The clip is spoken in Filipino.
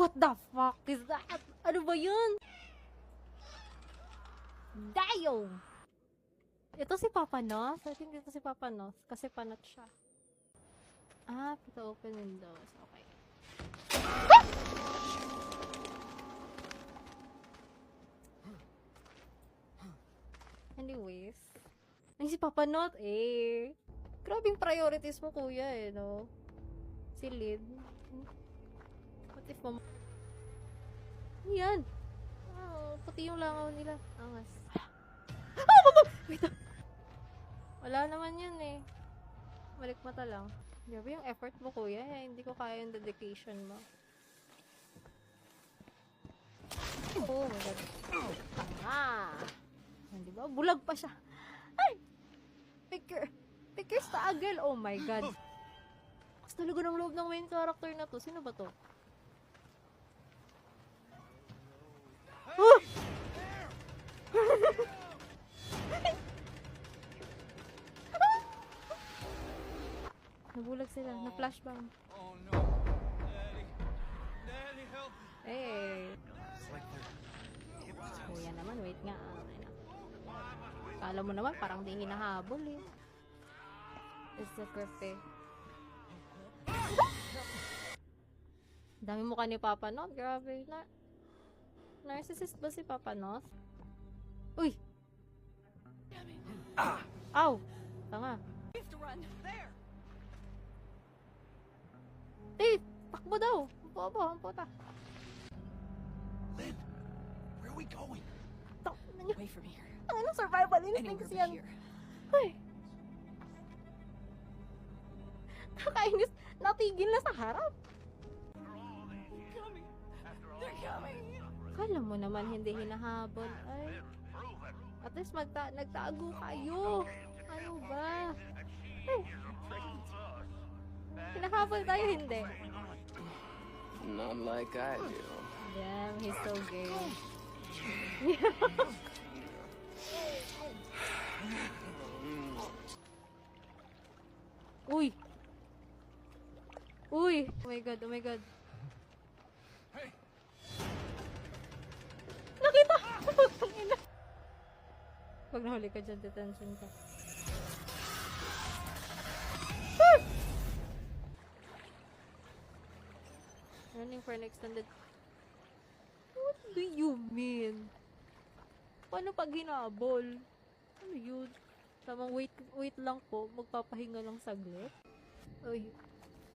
What the fuck is that? Ano ba yun? Dayo! Ito si Papa Nos? I think ito si Papa Nos. Kasi panot siya. Ah, to open windows. Okay. Anyways. Ay, si Papa Not, eh. Grabing priorities mo, kuya, eh, no? Si Lid. What if mama... Yan! Oh, puti yung langaw nila. Angas. Ah, baba! Wait lang. Wala naman yun, eh. Balik mata lang. Grabe yung effort mo, kuya. Eh. Hindi ko kaya yung dedication mo. Oh my god. Tanga! Hindi ba? Bulag pa siya. Ay! Picker Stagel! Oh my god. Mas talaga ng loob ng main character na to. Sino ba to? Oh! Nabulag sila. Na-flashbang. Oh no. Daddy. Daddy, help. Eh. It's like they're... Kuya naman, wait nga. Kala mo naman, parang di hinahabol eh. It's a creepy. Dami mukha ni Papa Not. Grabe. Narcissist ba si Papa Not? Uy! Ow! Tanga. Eh! Takbo daw! Bobo, ang puta. Lynn, where are we going? Away from here. Anong survival instinct Anywhere kasi but yan? here. Ay! Kakainis! Natigil na sa harap! They're coming! Kala mo naman hindi hinahabol. Ay. At least nagtago kayo. Ano ba? Ay. Hinahabol tayo, hindi. Not like I do. Damn, he's so gay. Uy! Uy! Oh my god, oh my god. Nakita! Putangina. Pag nahuli ka dyan, detention ka. Ah! Running for an extended... What do you mean? Paano pag hinabol? Ano yun? Tamang wait lang po. Magpapahinga lang saglit. Uy.